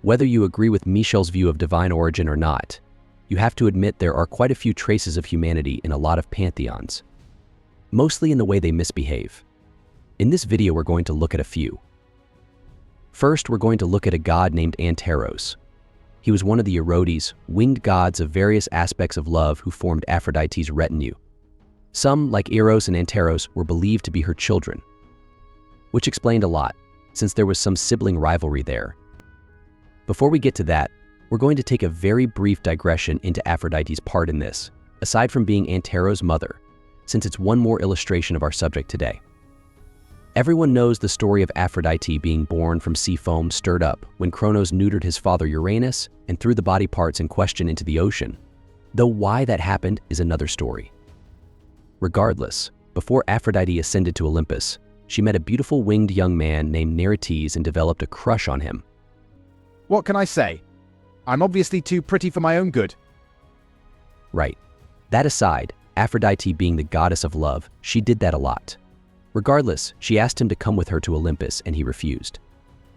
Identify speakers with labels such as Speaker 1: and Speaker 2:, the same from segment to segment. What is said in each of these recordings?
Speaker 1: Whether you agree with Michel's view of divine origin or not, you have to admit there are quite a few traces of humanity in a lot of pantheons, mostly in the way they misbehave. In this video, we're going to look at a few. First, we're going to look at a god named Anteros. He was one of the Erotes, winged gods of various aspects of love who formed Aphrodite's retinue. Some, like Eros and Anteros, were believed to be her children, which explained a lot, since there was some sibling rivalry there. Before we get to that, we're going to take a very brief digression into Aphrodite's part in this, aside from being Anteros' mother, since it's one more illustration of our subject today. Everyone knows the story of Aphrodite being born from sea foam stirred up when Kronos neutered his father Uranus and threw the body parts in question into the ocean, though why that happened is another story. Regardless, before Aphrodite ascended to Olympus, she met a beautiful winged young man named Neretes and developed a crush on him.
Speaker 2: What can I say? I'm obviously too pretty for my own good.
Speaker 1: Right. That aside, Aphrodite being the goddess of love, she did that a lot. Regardless, she asked him to come with her to Olympus and he refused.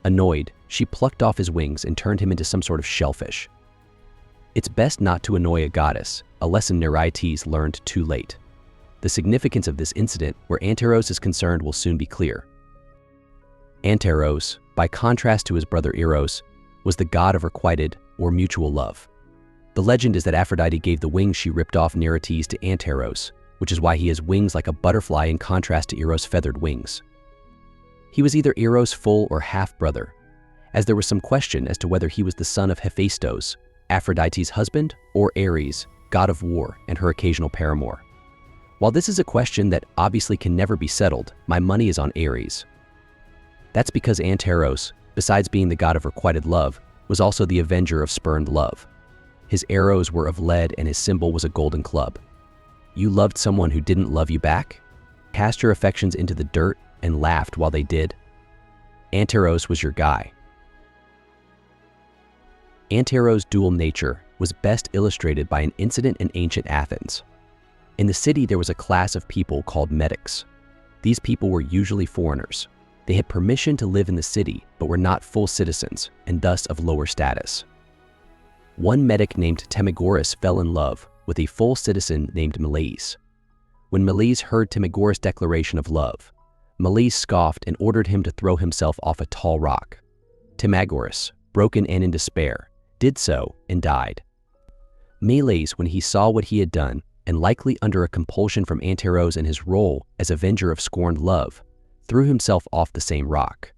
Speaker 1: Annoyed, she plucked off his wings and turned him into some sort of shellfish. It's best not to annoy a goddess, a lesson Neretes learned too late. The significance of this incident where Anteros is concerned will soon be clear. Anteros, by contrast to his brother Eros, was the god of requited or mutual love. The legend is that Aphrodite gave the wings she ripped off Neretes to Anteros, which is why he has wings like a butterfly in contrast to Eros' feathered wings. He was either Eros' full or half-brother, as there was some question as to whether he was the son of Hephaestos, Aphrodite's husband, or Ares, god of war and her occasional paramour. While this is a question that obviously can never be settled, my money is on Ares. That's because Anteros, besides being the god of requited love, was also the avenger of spurned love. His arrows were of lead and his symbol was a golden club. You loved someone who didn't love you back? Cast your affections into the dirt and laughed while they did? Anteros was your guy. Anteros' dual nature was best illustrated by an incident in ancient Athens. In the city, there was a class of people called medics. These people were usually foreigners. They had permission to live in the city, but were not full citizens, and thus of lower status. One medic named Timagoras fell in love with a full citizen named Meles. When Meles heard Timagoras' declaration of love, Meles scoffed and ordered him to throw himself off a tall rock. Timagoras, broken and in despair, did so and died. Meles, when he saw what he had done, and likely under a compulsion from Anteros in his role as avenger of scorned love, threw himself off the same rock.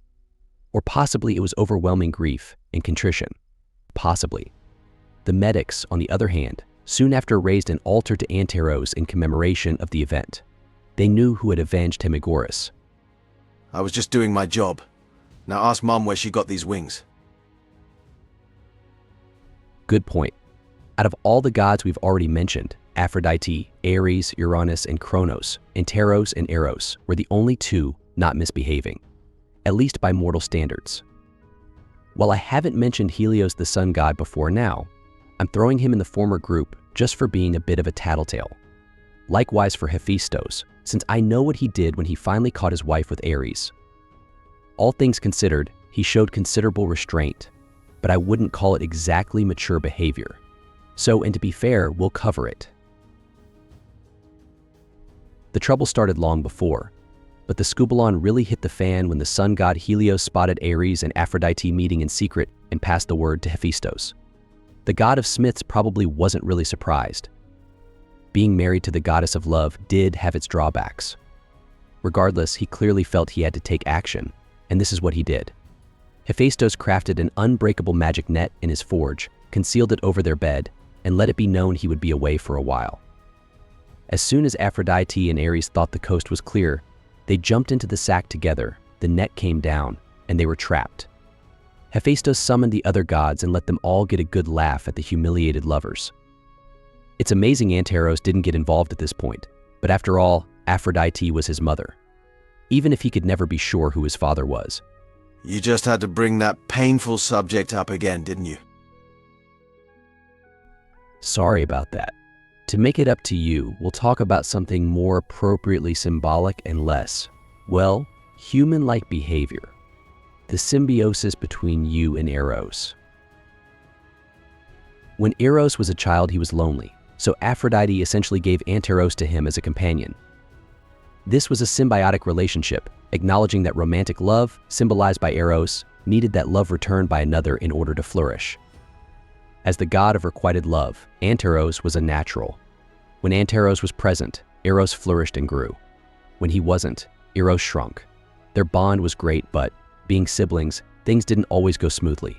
Speaker 1: Or possibly it was overwhelming grief and contrition. Possibly. The medics, on the other hand, soon after raised an altar to Anteros in commemoration of the event. They knew who had avenged Timagoras.
Speaker 3: I was just doing my job. Now ask Mom where she got these wings.
Speaker 1: Good point. Out of all the gods we've already mentioned, Aphrodite, Ares, Uranus, and Kronos, Anteros and Eros were the only two not misbehaving, at least by mortal standards. While I haven't mentioned Helios the sun god before now, I'm throwing him in the former group just for being a bit of a tattletale. Likewise for Hephaestos, since I know what he did when he finally caught his wife with Ares. All things considered, he showed considerable restraint, but I wouldn't call it exactly mature behavior. So, and to be fair, we'll cover it. The trouble started long before, but the scubalon really hit the fan when the sun god Helios spotted Ares and Aphrodite meeting in secret and passed the word to Hephaestos. The god of smiths probably wasn't really surprised. Being married to the goddess of love did have its drawbacks. Regardless, he clearly felt he had to take action, and this is what he did. Hephaestos crafted an unbreakable magic net in his forge, concealed it over their bed, and let it be known he would be away for a while. As soon as Aphrodite and Ares thought the coast was clear, they jumped into the sack together, the net came down, and they were trapped. Hephaestus summoned the other gods and let them all get a good laugh at the humiliated lovers. It's amazing Anteros didn't get involved at this point, but after all, Aphrodite was his mother, even if he could never be sure who his father was.
Speaker 3: You just had to bring that painful subject up again, didn't you?
Speaker 1: Sorry about that. To make it up to you, we'll talk about something more appropriately symbolic and less, human-like behavior. The symbiosis between you and Eros. When Eros was a child, he was lonely, so Aphrodite essentially gave Anteros to him as a companion. This was a symbiotic relationship, acknowledging that romantic love, symbolized by Eros, needed that love returned by another in order to flourish. As the god of requited love, Anteros was a natural. When Anteros was present, Eros flourished and grew. When he wasn't, Eros shrunk. Their bond was great, but, being siblings, things didn't always go smoothly.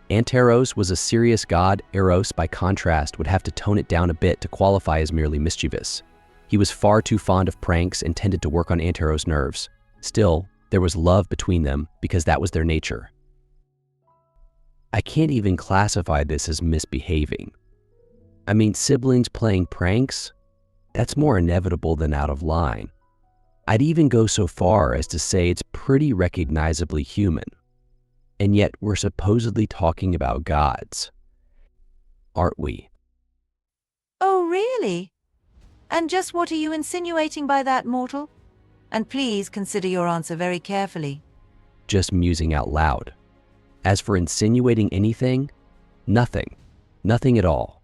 Speaker 1: Anteros was a serious god. Eros, by contrast, would have to tone it down a bit to qualify as merely mischievous. He was far too fond of pranks and tended to work on Anteros' nerves. Still, there was love between them because that was their nature. I can't even classify this as misbehaving. I mean, siblings playing pranks? That's more inevitable than out of line. I'd even go so far as to say it's pretty recognizably human. And yet we're supposedly talking about gods. Aren't we?
Speaker 4: Oh, really? And just what are you insinuating by that, mortal? And please consider your answer very carefully.
Speaker 1: Just musing out loud. As for insinuating anything, nothing at all.